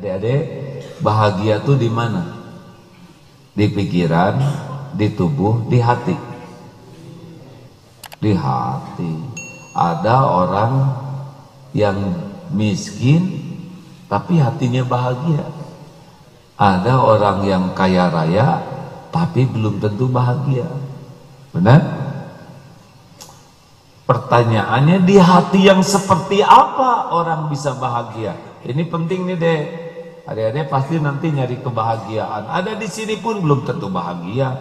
Adik-adik, bahagia tuh di mana? Di pikiran, di tubuh, di hati. Di hati. Ada orang yang miskin tapi hatinya bahagia. Ada orang yang kaya raya tapi belum tentu bahagia. Benar? Pertanyaannya, di hati yang seperti apa orang bisa bahagia? Ini penting nih deh. Adik-adik pasti nanti nyari kebahagiaan. Ada di sini pun belum tentu bahagia.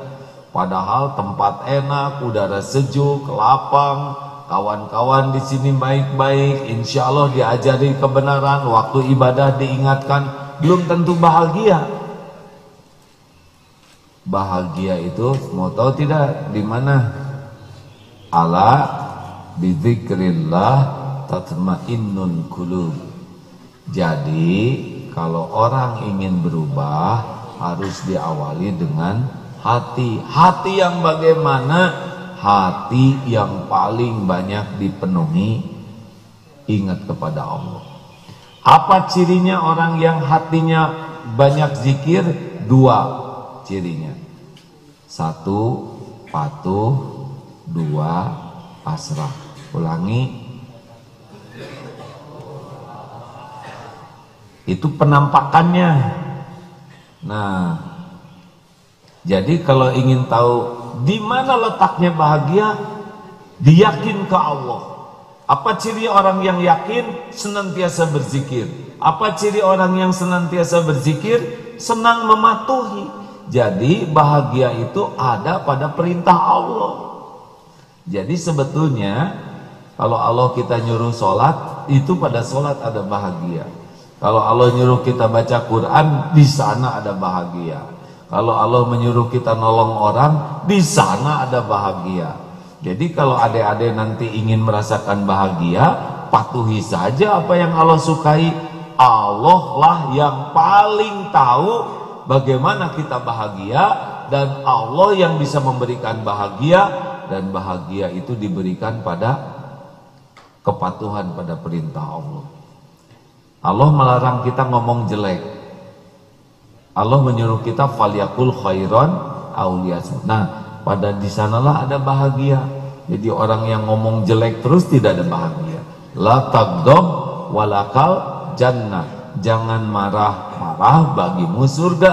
Padahal tempat enak, udara sejuk, lapang, kawan-kawan di sini baik-baik, insya Allah diajari kebenaran, waktu ibadah diingatkan, belum tentu bahagia. Bahagia itu mau tahu tidak di mana? Ala bizikrillah tatmainnul qulub. Jadi kalau orang ingin berubah harus diawali dengan hati. Hati yang bagaimana? Hati yang paling banyak dipenuhi ingat kepada Allah. Apa cirinya orang yang hatinya banyak zikir? Dua cirinya. Satu, patuh. Dua, pasrah. Ulangi. Itu penampakannya. Nah, jadi kalau ingin tahu di mana letaknya bahagia, diyakin ke Allah. Apa ciri orang yang yakin? Senantiasa berzikir. Apa ciri orang yang senantiasa berzikir? Senang mematuhi. Jadi bahagia itu ada pada perintah Allah. Jadi sebetulnya kalau Allah kita nyuruh sholat, itu pada sholat ada bahagia. Kalau Allah nyuruh kita baca Quran, di sana ada bahagia. Kalau Allah menyuruh kita nolong orang, di sana ada bahagia. Jadi kalau adik-adik nanti ingin merasakan bahagia, patuhi saja apa yang Allah sukai. Allah lah yang paling tahu bagaimana kita bahagia, dan Allah yang bisa memberikan bahagia, dan bahagia itu diberikan pada kepatuhan pada perintah Allah. Allah melarang kita ngomong jelek. Allah menyuruh kita falyakul khairan aw liyasmut. Nah, pada di sanalah ada bahagia. Jadi orang yang ngomong jelek terus tidak ada bahagia. La taghdab walakal jannah. Jangan marah-marah, bagimu surga.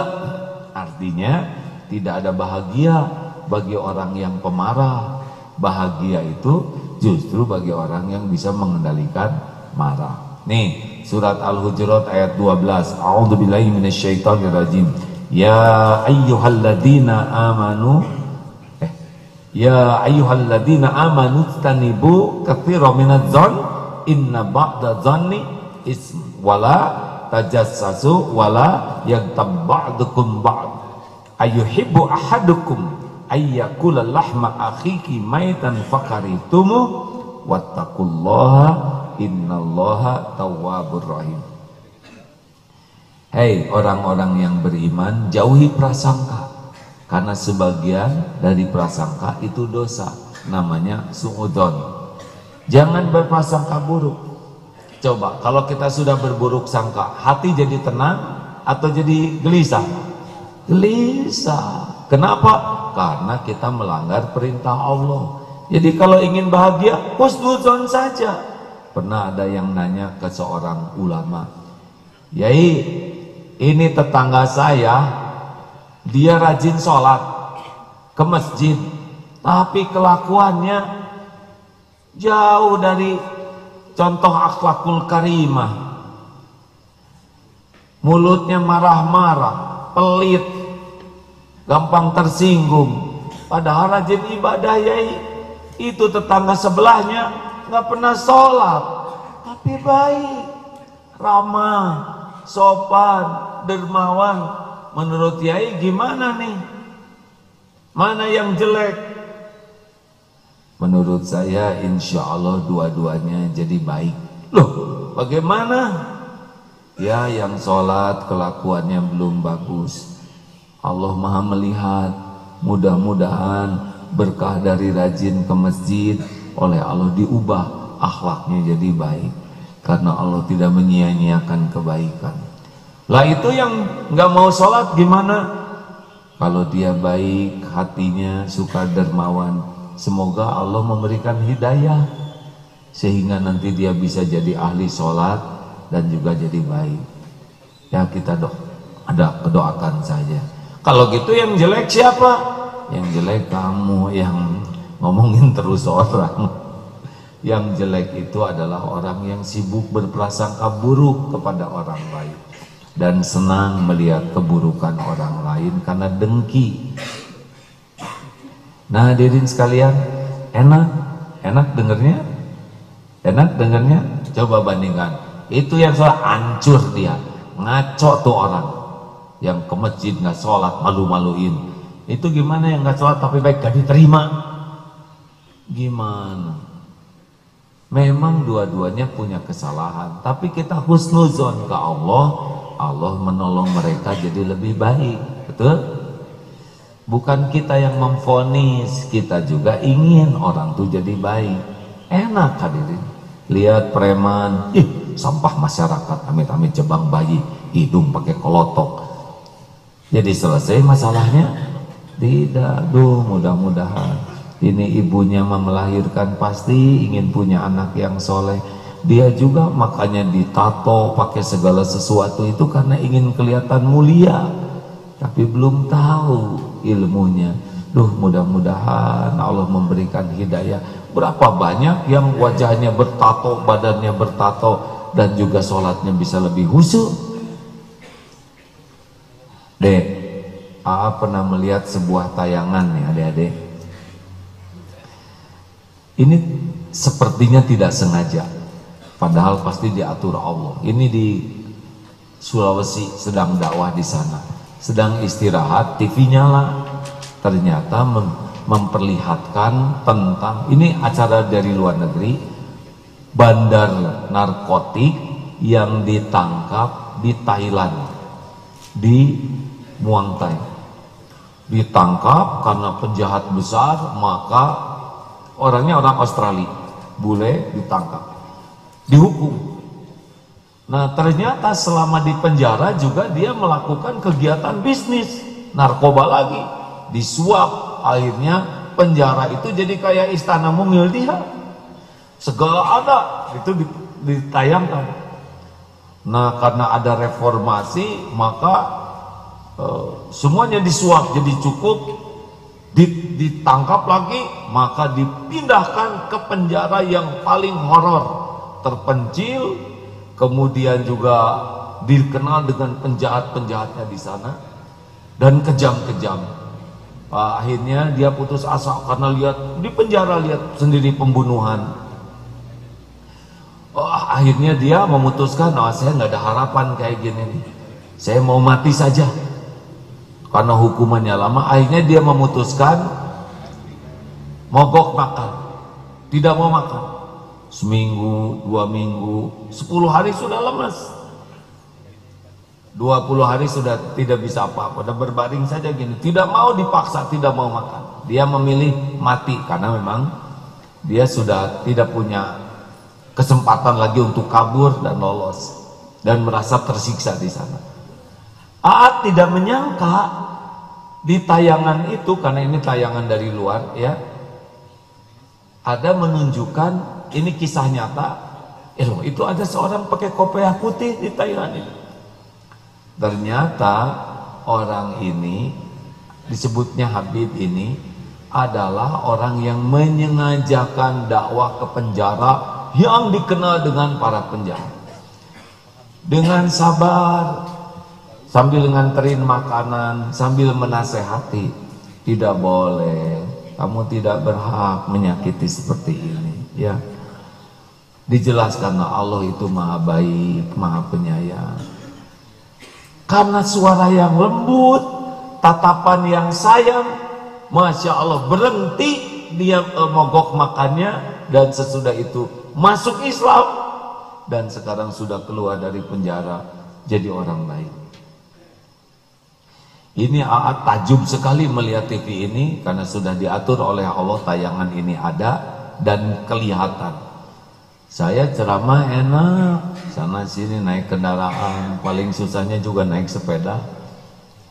Artinya tidak ada bahagia bagi orang yang pemarah. Bahagia itu justru bagi orang yang bisa mengendalikan marah. Nih, surat Al-Hujurat ayat 12. A'udzubillahi minasyaitonirrajim. Ya ayyuhalladzina amanu Ya ayyuhalladzina amanu tanibu katsiran minadh-dhonn inna ba'da dhanni ism wala tajassasu wala yaghtab ba'dukum ba'd ayyuhibbu ahadukum ayyakula lahma akhiki maitan fakaritumu wattaqullaha innallaha tawwabur rahim. Hei orang-orang yang beriman, jauhi prasangka, karena sebagian dari prasangka itu dosa, namanya su'udzon. Jangan berprasangka buruk. Coba kalau kita sudah berburuk sangka, hati jadi tenang atau jadi gelisah? Gelisah. Kenapa? Karena kita melanggar perintah Allah. Jadi kalau ingin bahagia, husnudzon saja. Pernah ada yang nanya ke seorang ulama, Yai, ini tetangga saya, dia rajin sholat ke masjid, tapi kelakuannya jauh dari contoh akhlakul karimah. Mulutnya marah-marah, pelit, gampang tersinggung. Padahal rajin ibadah, Yai. Itu tetangga sebelahnya nggak pernah sholat, tapi baik, ramah, sopan, dermawan. Menurut Yai gimana nih? Mana yang jelek? Menurut saya insya Allah dua-duanya jadi baik. Loh, bagaimana? Ya, yang sholat kelakuannya belum bagus. Allah Maha melihat. Mudah-mudahan berkah dari rajin ke masjid oleh Allah diubah akhlaknya jadi baik, karena Allah tidak menyia-nyiakan kebaikan. Lah itu yang nggak mau sholat gimana? Kalau dia baik hatinya, suka dermawan, semoga Allah memberikan hidayah sehingga nanti dia bisa jadi ahli sholat dan juga jadi baik. Ya kita doakan saja. Kalau gitu yang jelek siapa? Yang jelek kamu yang ngomongin terus orang. Yang jelek itu adalah orang yang sibuk berprasangka buruk kepada orang lain dan senang melihat keburukan orang lain karena dengki. Nah, hadirin sekalian, enak dengernya? Enak dengernya? Coba bandingkan. Itu yang salah, hancur dia, ngaco tuh orang yang ke masjid nggak sholat, malu-maluin. Itu gimana yang nggak sholat tapi baik gak diterima? Gimana? Memang dua-duanya punya kesalahan, tapi kita husnuzon ke Allah, Allah menolong mereka jadi lebih baik, betul? Bukan kita yang memvonis, kita juga ingin orang tuh jadi baik. Enak hadirin, lihat preman, sampah masyarakat, amit-amit jebang bayi, hidung pakai kolotok. Jadi selesai masalahnya? Tidak, mudah-mudahan. Ini ibunya melahirkan pasti ingin punya anak yang soleh. Dia juga makanya ditato pakai segala sesuatu itu karena ingin kelihatan mulia, tapi belum tahu ilmunya. Mudah-mudahan Allah memberikan hidayah. Berapa banyak yang wajahnya bertato, badannya bertato, dan juga sholatnya bisa lebih khusyuk. Dek, Aa pernah melihat sebuah tayangan nih adik-adik. Ini sepertinya tidak sengaja, padahal pasti diatur Allah. Ini di Sulawesi, sedang dakwah di sana, sedang istirahat, TV nyala, ternyata memperlihatkan tentang, ini acara dari luar negeri, bandar narkotik yang ditangkap di Thailand, di Muang Thai. Ditangkap karena penjahat besar, maka orangnya orang Australia, bule, ditangkap, dihukum. Nah ternyata selama di penjara juga dia melakukan kegiatan bisnis narkoba lagi, disuap. Akhirnya penjara itu jadi kayak istana mungil dia, segala ada itu ditayangkan. Nah karena ada reformasi maka semuanya disuap jadi cukup. Ditangkap lagi, maka dipindahkan ke penjara yang paling horor, terpencil, kemudian juga dikenal dengan penjahat-penjahatnya di sana dan kejam-kejam. Akhirnya dia putus asa karena lihat di penjara, lihat sendiri pembunuhan. Akhirnya dia memutuskan, saya nggak ada harapan kayak gini nih, saya mau mati saja. Karena hukumannya lama, akhirnya dia memutuskan mogok makan, tidak mau makan. Seminggu, 2 minggu, 10 hari sudah lemas, 20 hari sudah tidak bisa apa-apa, dan berbaring saja gini, tidak mau dipaksa, tidak mau makan. Dia memilih mati karena memang dia sudah tidak punya kesempatan lagi untuk kabur dan lolos, dan merasa tersiksa di sana. Aat tidak menyangka di tayangan itu, karena ini tayangan dari luar ya, ada menunjukkan, ini kisah nyata, itu ada seorang pakai kopiah putih di Thailand ini. Ternyata orang ini, disebutnya Habib ini, adalah orang yang menyengajakan dakwah ke penjara yang dikenal dengan para penjahat. Dengan sabar, sambil nganterin makanan, sambil menasehati, tidak boleh, kamu tidak berhak menyakiti seperti ini, ya. Dijelaskan Allah itu maha baik, maha penyayang. Karena suara yang lembut, tatapan yang sayang, Masya Allah, berhenti dia mogok makannya, dan sesudah itu masuk Islam, dan sekarang sudah keluar dari penjara jadi orang baik. Ini Aat takjub sekali melihat TV ini karena sudah diatur oleh Allah, tayangan ini ada dan kelihatan. Saya ceramah enak, sana sini naik kendaraan, paling susahnya juga naik sepeda.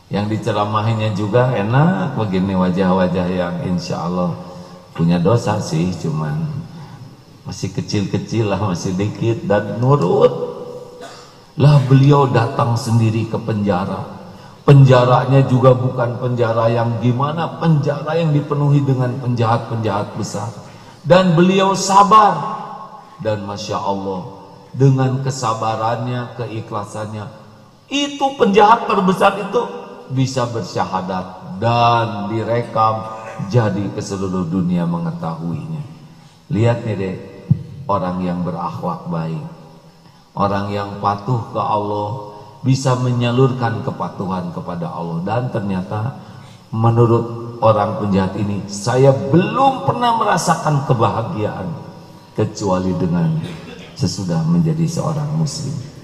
Yang diceramahinya juga enak, begini wajah-wajah yang insya Allah punya dosa sih, cuman masih kecil-kecil lah, masih dikit dan nurut. Lah beliau datang sendiri ke penjara. Penjaranya juga bukan penjara yang gimana, penjara yang dipenuhi dengan penjahat-penjahat besar. Dan beliau sabar. Dan Masya Allah, dengan kesabarannya, keikhlasannya, itu penjahat terbesar itu bisa bersyahadat dan direkam jadi ke seluruh dunia mengetahuinya. Lihat nih deh, orang yang berakhlak baik, orang yang patuh ke Allah, bisa menyalurkan kepatuhan kepada Allah. Dan ternyata menurut orang penjahat ini, saya belum pernah merasakan kebahagiaan kecuali dengan sesudah menjadi seorang muslim.